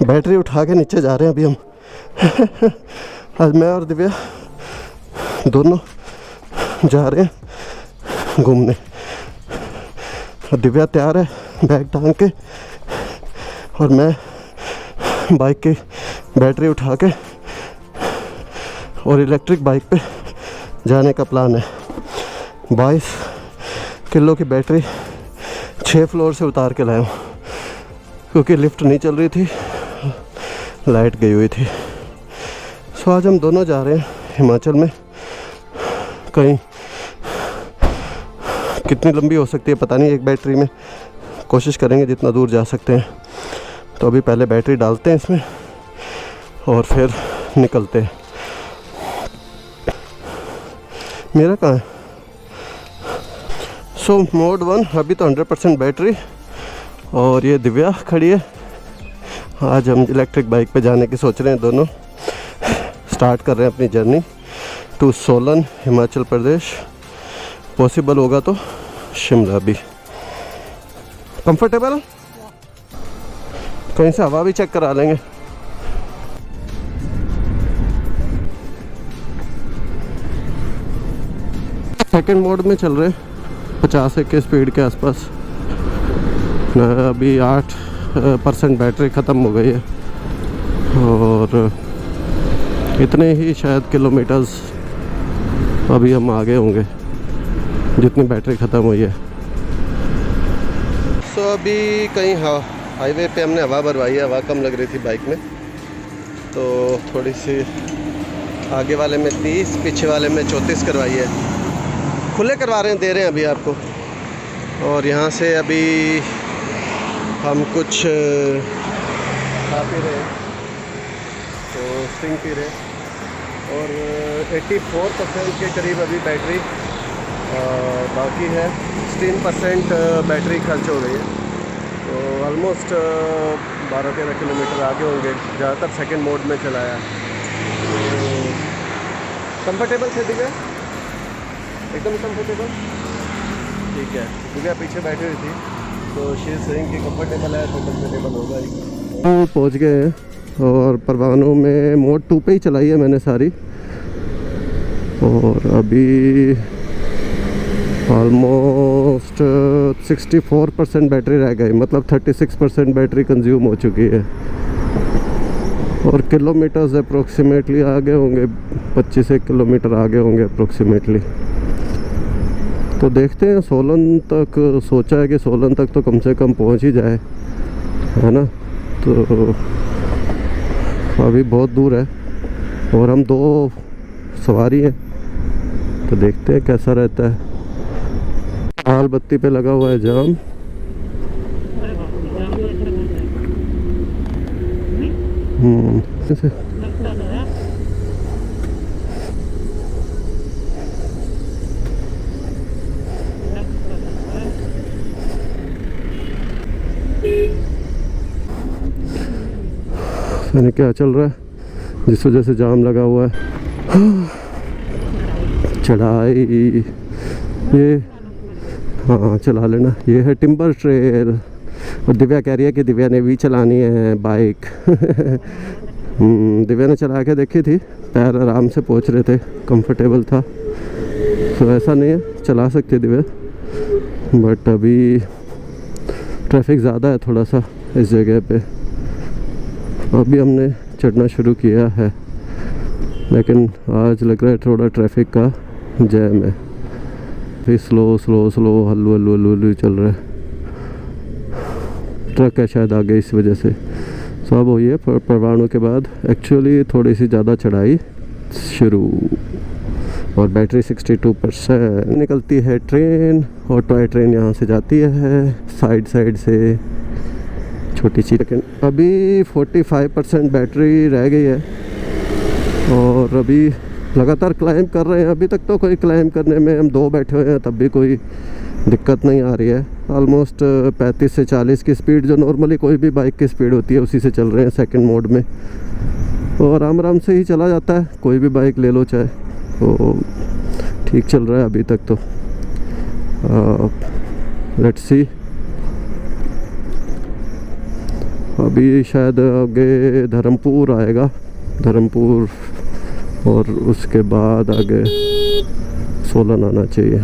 Battery उठा के नीचे जा रहे हैं अभी हम। आज मैं और दिव्या दोनों जा रहे हैं घूमने। दिव्या तैयार है बैग टांग के, और मैं बाइक की बैटरी उठा के और इलेक्ट्रिक बाइक पे जाने का प्लान है। 22 किलो की बैटरी 6 फ्लोर से उतार के लाया हूँ, क्योंकि लिफ्ट नहीं चल रही थी, लाइट गई हुई थी। सो आज हम दोनों जा रहे हैं हिमाचल में। कहीं कितनी लंबी हो सकती है पता नहीं, एक बैटरी में कोशिश करेंगे जितना दूर जा सकते हैं। तो अभी पहले बैटरी डालते हैं इसमें और फिर निकलते हैं। मेरा कहाँ है? सो मोड 1 अभी तो 100% बैटरी, और ये दिव्या खड़ी है। आज हम इलेक्ट्रिक बाइक पे जाने की सोच रहे हैं, दोनों स्टार्ट कर रहे हैं अपनी journey to Solan Himachal Pradesh. Possible होगा तो शिमला भी। कंफर्टेबल? कहीं से हवा भी चेक करा लेंगे। सेकंड मोड में चल रहे 50 के स्पीड के आसपास। अभी 8% बैटरी ख़त्म हो गई है, और इतने ही शायद किलोमीटर्स अभी हम आगे होंगे जितनी बैटरी ख़त्म हुई है। सो अभी कहीं हाईवे पे हमने हवा भरवाई है, हवा कम लग रही थी बाइक में, तो थोड़ी सी आगे वाले में 30, पीछे वाले में 34 करवाई है। खुले करवा रहे हैं, दे रहे हैं अभी आपको। और यहाँ से अभी हम कुछ खा पी रहे हैं, तो स्टिंग पी रहे हैं, और 84% के करीब अभी बैटरी बाकी है। 16% बैटरी खर्च हो गई है, तो ऑलमोस्ट 12-13 किलोमीटर आगे होंगे। ज़्यादातर सेकंड मोड में चलाया है। कंफर्टेबल थे दिव्या? एकदम कंफर्टेबल? ठीक है। दिव्या पीछे बैठी हुई थी, तो शी इज सेइंग कि कंफर्टेबल है, तो कंफर्टेबल होगा ही। पहुँच गए हैं, और परवानों में मोड 2 पे ही चलाई है मैंने सारी, और अभी ऑलमोस्ट 64% बैटरी रह गई, मतलब 36% बैटरी कंज्यूम हो चुकी है। और किलोमीटर्स अप्रोक्सीमेटली आगे होंगे, 25 किलोमीटर आगे होंगे अप्रोक्सीमेटली। तो देखते हैं, सोलन तक सोचा है कि सोलन तक तो कम से कम पहुंच ही जाए, है ना। तो अभी बहुत दूर है, और हम 2 सवारी हैं, तो देखते हैं कैसा रहता है। लाल बत्ती पे लगा हुआ है जाम। मैंने क्या चल रहा है जिस वजह से जाम लगा हुआ है। चढ़ाई ये, हाँ चला लेना। ये है टिम्बर ट्रेल, और दिव्या कह रही है कि दिव्या ने भी चलानी है बाइक। दिव्या ने चला के देखी थी, पैर आराम से पहुंच रहे थे, कंफर्टेबल था। तो ऐसा नहीं है, चला सकती दिव्या, बट अभी ट्रैफिक ज़्यादा है थोड़ा सा इस जगह पे। अभी हमने चढ़ना शुरू किया है, लेकिन आज लग रहा है थोड़ा ट्रैफिक का जैम है। फिर स्लो हल्लू हल्लू चल रहा है। ट्रक है शायद आगे, इस वजह से सब हुई है। परवाणों के बाद एक्चुअली थोड़ी सी ज़्यादा चढ़ाई शुरू, और बैटरी 62%। निकलती है ट्रेन, और टॉय ट्रेन यहाँ से जाती है साइड से, छोटी सी। लेकिन अभी 45% बैटरी रह गई है, और अभी लगातार क्लाइंब कर रहे हैं। अभी तक तो कोई क्लाइंब करने में, हम 2 बैठे हुए हैं, तब भी कोई दिक्कत नहीं आ रही है। ऑलमोस्ट 35 से 40 की स्पीड, जो नॉर्मली कोई भी बाइक की स्पीड होती है, उसी से चल रहे हैं सेकंड मोड में, और आराम से ही चला जाता है। कोई भी बाइक ले लो चाहे, तो ठीक चल रहा है अभी तक तो। लेट्स सी अभी शायद आगे धर्मपुर आएगा, धर्मपुर, और उसके बाद आगे सोलन आना चाहिए।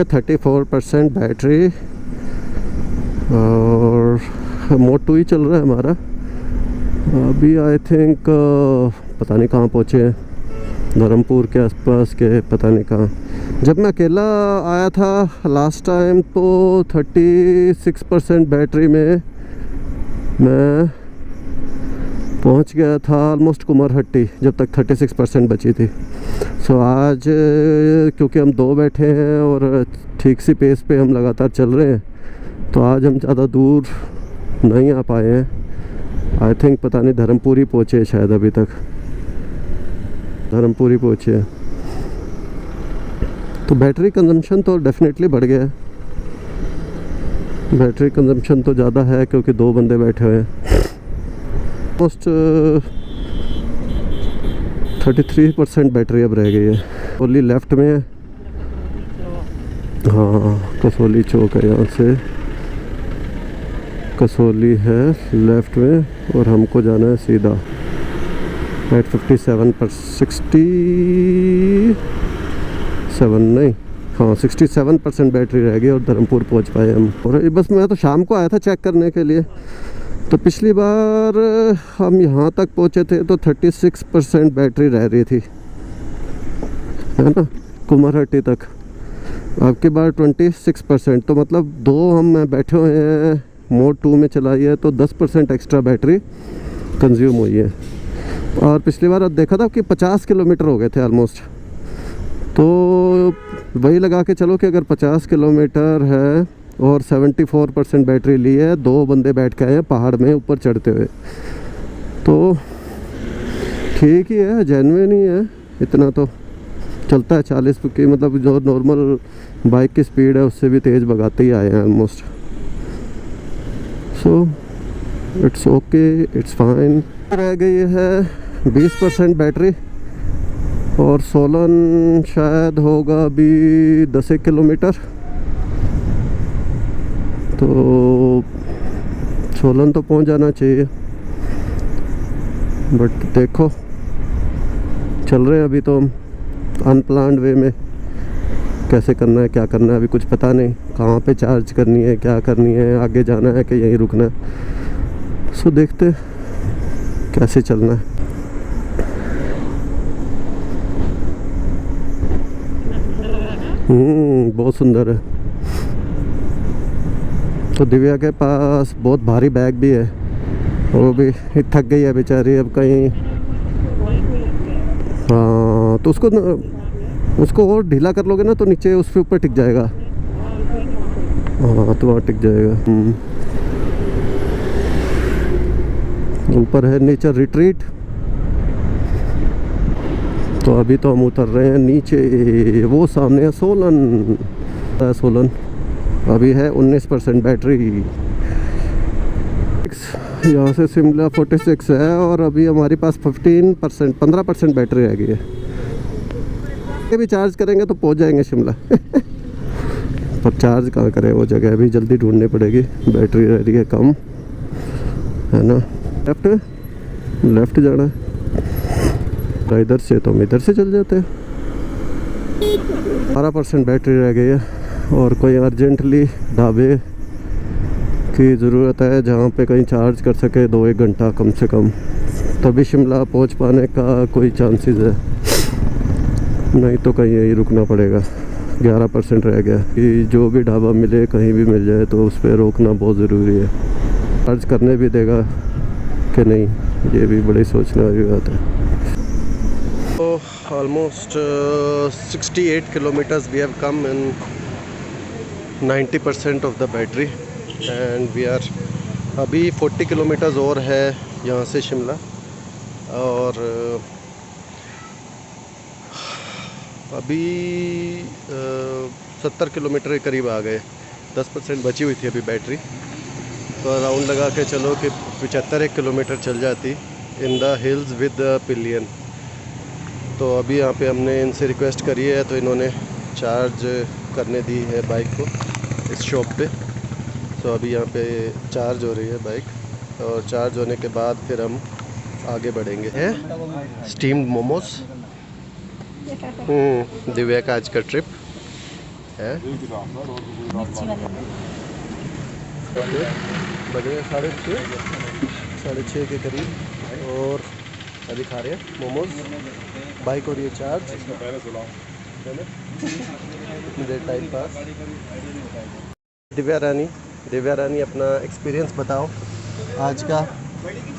34% बैटरी और मोड 2 ही चल रहा है हमारा। अभी आई थिंक पता नहीं कहाँ पहुँचे हैं, धर्मपुर के आसपास के, पता नहीं कहाँ। जब मैं अकेला आया था लास्ट टाइम तो 36% बैटरी में मैं पहुंच गया था ऑलमोस्ट कुमारहट्टी, जब तक 36% बची थी। सो आज क्योंकि हम 2 बैठे हैं और ठीक सी पेस पे हम लगातार चल रहे हैं, तो आज हम ज़्यादा दूर नहीं आ पाए हैं। आई थिंक पता नहीं धर्मपुर ही पहुँचे शायद, अभी तक धर्मपुर ही पहुँचे हैं। तो बैटरी कंजम्पशन तो डेफिनेटली बढ़ गया है, बैटरी कंजम्पशन तो ज़्यादा है क्योंकि 2 बंदे बैठे हुए हैं। ऑलमोस्ट 33% बैटरी अब रह गई है। कसौली लेफ़्ट में है, हाँ कसौली चौक है, यहाँ से कसौली है लेफ़्ट में और हमको जाना है सीधा। एट 67% बैटरी रह गई और धर्मपुर पहुँच पाए हम। और बस मैं तो शाम को आया था चेक करने के लिए, तो पिछली बार हम यहाँ तक पहुँचे थे तो 36% बैटरी रह रही थी, है ना, कुमारहट्टी तक। अब की बार 26%, तो मतलब 2 हम बैठे हुए हैं, मोड 2 में चलाई है तो 10% एक्स्ट्रा बैटरी कंज्यूम हुई है। और पिछली बार अब देखा था कि 50 किलोमीटर हो गए थे ऑलमोस्ट, तो वही लगा के चलो कि अगर 50 किलोमीटर है और 74% बैटरी ली है, 2 बंदे बैठ के आए हैं पहाड़ में ऊपर चढ़ते हुए, तो ठीक ही है, जेन्युइन ही है। इतना तो चलता है 40 की, मतलब जो नॉर्मल बाइक की स्पीड है उससे भी तेज़ भगाते ही आए हैं almost. So it's okay, it's fine. रह गई है 20% बैटरी और सोलन शायद होगा अभी 10 किलोमीटर, तो सोलन तो पहुंच जाना चाहिए। बट देखो, चल रहे हैं अभी तो हम अनप्लान्ड वे में, कैसे करना है क्या करना है अभी कुछ पता नहीं, कहाँ पे चार्ज करनी है, क्या करनी है, आगे जाना है कि यहीं रुकना है। सो देखते कैसे चलना है। बहुत सुंदर है। तो दिव्या के पास बहुत भारी बैग भी है, वो भी थक गई है बेचारी अब कहीं। हाँ तो उसको और ढीला कर लोगे ना तो नीचे उसके ऊपर टिक जाएगा। हाँ तो वहाँ टिक जाएगा। ऊपर है नेचर रिट्रीट। तो अभी तो हम उतर रहे हैं नीचे, वो सामने है सोलन। सोलन अभी है 19% बैटरी। यहाँ से शिमला 46 है और अभी हमारे पास 15% बैटरी रह गई है। ये भी चार्ज करेंगे तो पहुँच जाएंगे शिमला। पर चार्ज कहाँ करें, वो जगह अभी जल्दी ढूंढनी पड़ेगी, बैटरी रह रही है कम, है ना। लेफ्ट जाना है, इधर से तो हम इधर से चल जाते हैं। 12% बैटरी रह गई है और कोई अर्जेंटली ढाबे की ज़रूरत है जहाँ पे कहीं चार्ज कर सके 2-1 घंटा कम से कम, तभी शिमला पहुँच पाने का कोई चांसेस है, नहीं तो कहीं यहीं रुकना पड़ेगा। 11% रह गया कि जो भी ढाबा मिले कहीं भी मिल जाए तो उस पर रोकना बहुत ज़रूरी है। चार्ज करने भी देगा कि नहीं, ये भी बड़ी सोचने वाली बात है। तो almost 68 kilometers we have come in 90% of the battery and we are अभी 40 kilometers और है यहाँ से शिमला, और अभी 70 किलोमीटर के करीब आ गए। 10% बची हुई थी अभी बैटरी, तो राउंड लगा के चलो कि 75 किलोमीटर चल जाती in the hills with pillion. तो अभी यहाँ पे हमने इनसे रिक्वेस्ट करी है तो इन्होंने चार्ज करने दी है बाइक को इस शॉप पे। तो अभी यहाँ पे चार्ज हो रही है बाइक और चार्ज होने के बाद फिर हम आगे बढ़ेंगे। है स्टीम्ड मोमोज। दिव्या का आज का ट्रिप है। बजे 6:30 के करीब और अभी खा रहे हैं मोमोज। बाइक हो रही है चार्ज, मुझे टाइम पास। दिव्या रानी अपना एक्सपीरियंस बताओ आज का,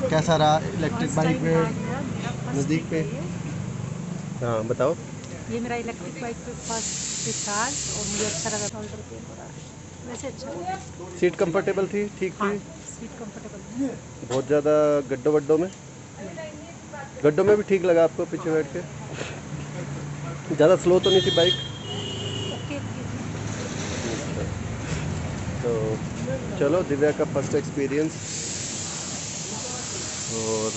कैसा रहा इलेक्ट्रिक बाइक में नज़दीक पे? हाँ बताओ। ये मेरा इलेक्ट्रिक बाइक पे फर्स्ट चार्ज और मुझे अच्छा लगा था। वैसे अच्छा सीट कंफर्टेबल थी? ठीक थी? हाँ, सीट कंफर्टेबल। बहुत ज़्यादा गड्ढों में भी ठीक लगा आपको पीछे बैठ के? ज़्यादा स्लो तो नहीं थी बाइक? तो चलो, दिव्या का फर्स्ट एक्सपीरियंस। और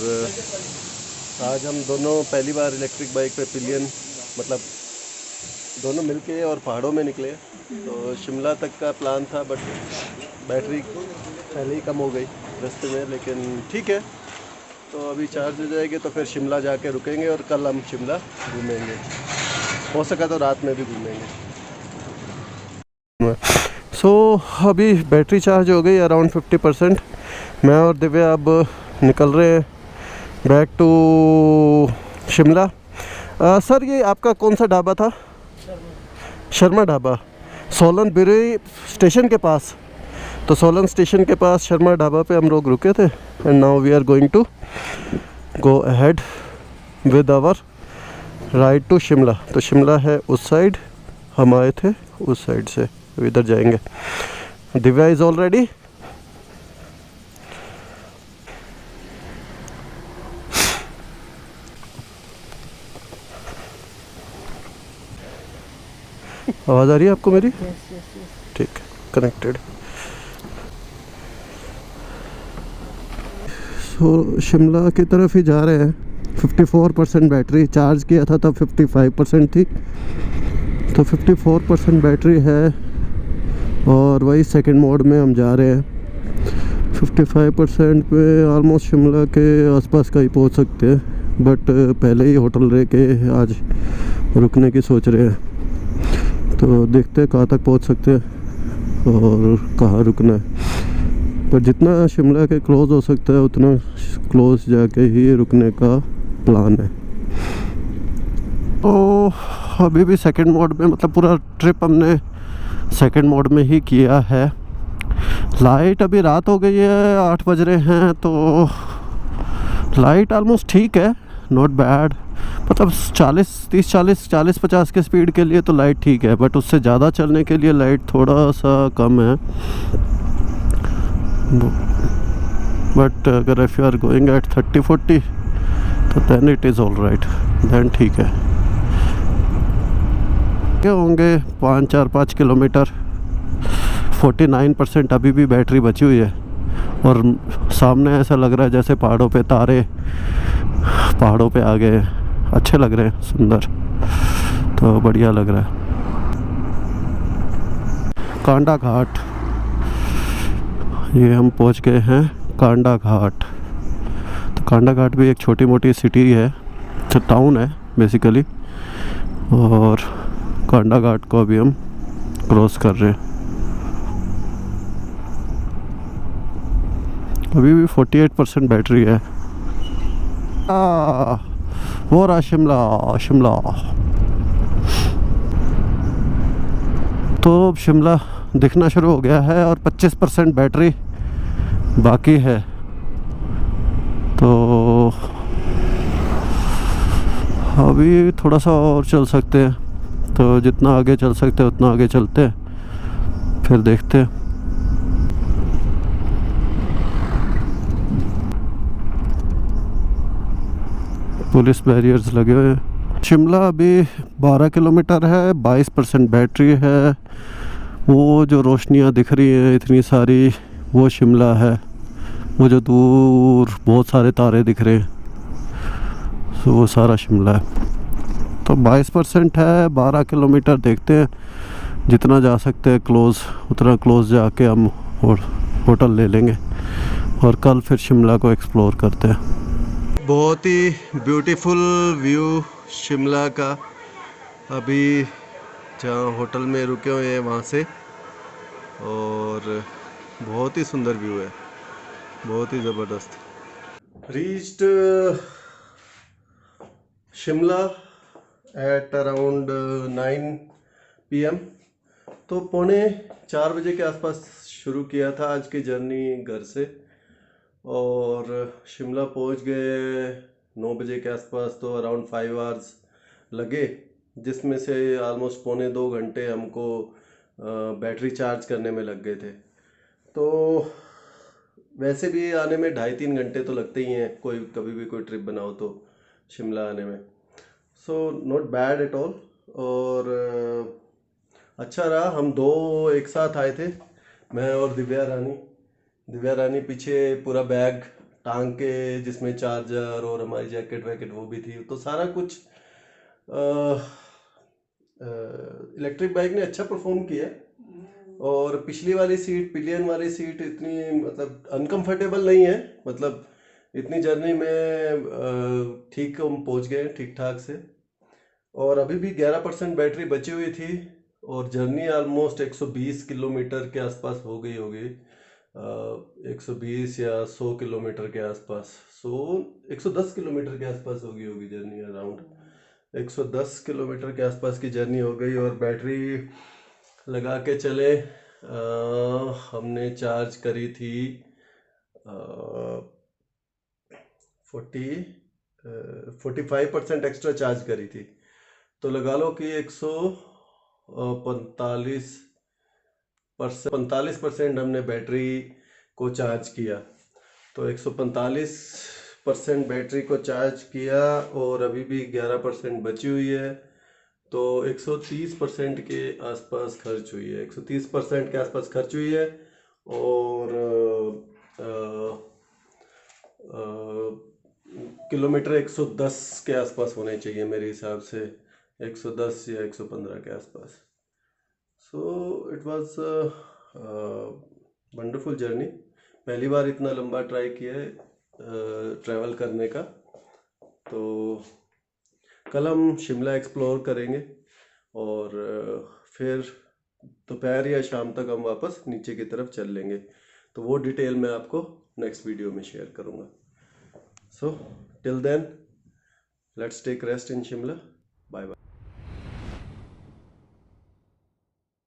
आज हम दोनों पहली बार इलेक्ट्रिक बाइक पे पिलियन, मतलब दोनों मिलके और पहाड़ों में निकले। तो शिमला तक का प्लान था बट बैटरी पहले ही कम हो गई रास्ते में, लेकिन ठीक है। तो अभी चार्ज हो जाएगी तो फिर शिमला जाके रुकेंगे और कल हम शिमला घूमेंगे, हो सका तो रात में भी घूमेंगे। अभी बैटरी चार्ज हो गई अराउंड 50%। मैं और दिव्या अब निकल रहे हैं बैक टू शिमला। सर ये आपका कौन सा ढाबा था? शर्मा ढाबा, सोलन बिरी स्टेशन के पास। तो सोलन स्टेशन के पास शर्मा ढाबा पे हम लोग रुके थे and now we are going to go ahead with our ride to Shimla. तो शिमला है उस साइड, हम आए थे उस साइड से, तो इधर जाएंगे। Divya is all ready. आवाज़ आ रही है आपको मेरी? ठीक है, कनेक्टेड। सो शिमला की तरफ ही जा रहे हैं। 54% बैटरी, चार्ज किया था तब 55% थी, तो 54% बैटरी है और वही सेकंड मोड में हम जा रहे हैं। 55% पे ऑलमोस्ट शिमला के आसपास का ही पहुंच सकते हैं, बट पहले ही होटल रह के आज रुकने की सोच रहे हैं। तो देखते हैं कहाँ तक पहुंच सकते हैं और कहाँ रुकना है। पर जितना शिमला के क्लोज़ हो सकता है उतना क्लोज़ जाके ही रुकने का प्लान है। तो अभी भी सेकंड मोड में, मतलब पूरा ट्रिप हमने सेकंड मोड में ही किया है। लाइट अभी रात हो गई है, 8 बज रहे हैं, तो लाइट ऑलमोस्ट ठीक है, नॉट बैड। मतलब 40-50 के स्पीड के लिए तो लाइट ठीक है, बट उससे ज़्यादा चलने के लिए लाइट थोड़ा सा कम है। बट अगर if you are going at 30-40 तो then it is all right, then ठीक है। क्या होंगे 5 किलोमीटर, 49% अभी भी बैटरी बची हुई है और सामने ऐसा लग रहा है जैसे पहाड़ों पे तारे पहाड़ों पे आ गए। अच्छे लग रहे हैं, सुंदर, तो बढ़िया लग रहा है। कांडा घाट, ये हम पहुंच गए हैं कांडा घाट। तो कांडा घाट भी एक छोटी मोटी सिटी है, तो टाउन है बेसिकली, और कांडा घाट को अभी हम क्रॉस कर रहे हैं। अभी भी 48% बैटरी है। वो रहा शिमला। तो अब शिमला दिखना शुरू हो गया है और 25% बैटरी बाकी है। तो अभी थोड़ा सा और चल सकते हैं, तो जितना आगे चल सकते हैं उतना आगे चलते हैं, फिर देखते हैं। पुलिस बैरियर्स लगे हुए हैं। शिमला अभी 12 किलोमीटर है, 22% बैटरी है। वो जो रोशनियाँ दिख रही हैं इतनी सारी, वो शिमला है। वो जो दूर बहुत सारे तारे दिख रहे हैं, तो वो सारा शिमला है। तो 22% है, 12 किलोमीटर देखते हैं जितना जा सकते हैं क्लोज़ उतना क्लोज़ जाके हम होटल ले लेंगे और कल फिर शिमला को एक्सप्लोर करते हैं। बहुत ही ब्यूटीफुल व्यू शिमला का। अभी जहाँ होटल में रुके हुए हैं वहाँ से, और बहुत ही सुंदर व्यू है, बहुत ही ज़बरदस्त। Reached Shimla at around 9 PM। तो 3:45 बजे के आसपास शुरू किया था आज की जर्नी घर से, और शिमला पहुंच गए 9 बजे के आसपास। तो अराउंड 5 आवर्स लगे, जिसमें से ऑलमोस्ट 1.25 घंटे हमको बैटरी चार्ज करने में लग गए थे। तो वैसे भी आने में 2.5-3 घंटे तो लगते ही हैं, कोई कभी भी कोई ट्रिप बनाओ तो शिमला आने में। So not bad at all. और अच्छा रहा, हम दो एक साथ आए थे, मैं और दिव्या रानी पीछे पूरा बैग टांग के, जिसमें चार्जर और हमारी जैकेट वैकेट वो भी थी। तो सारा कुछ इलेक्ट्रिक बाइक ने अच्छा परफॉर्म किया। और पिछली वाली सीट, पिलियन वाली सीट इतनी मतलब अनकंफर्टेबल नहीं है, मतलब इतनी जर्नी में ठीक हम पहुंच गए ठीक ठाक से। और अभी भी 11% बैटरी बची हुई थी, और जर्नी ऑलमोस्ट 120 किलोमीटर के आसपास हो गई होगी, 120 या 100 किलोमीटर के आसपास। 110 किलोमीटर के आसपास होगी जर्नी, अराउंड 110 किलोमीटर के आसपास की जर्नी हो गई। और बैटरी लगा के चले, हमने चार्ज करी थी 45% एक्स्ट्रा चार्ज करी थी। तो लगा लो कि 145% हमने बैटरी को चार्ज किया। तो 145% बैटरी को चार्ज किया, और अभी भी 11% बची हुई है। तो 130% के आसपास खर्च हुई है, 130% के आसपास खर्च हुई है। और किलोमीटर 110 के आसपास होने चाहिए मेरे हिसाब से, 110 या 115 के आसपास। So it was wonderful journey. पहली बार इतना लंबा ट्राई किया है ट्रैवल करने का। तो कल हम शिमला एक्सप्लोर करेंगे, और फिर दोपहर या शाम तक हम वापस नीचे की तरफ चल लेंगे। तो वो डिटेल मैं आपको नेक्स्ट वीडियो में शेयर करूँगा। So till then, let's take rest in Shimla.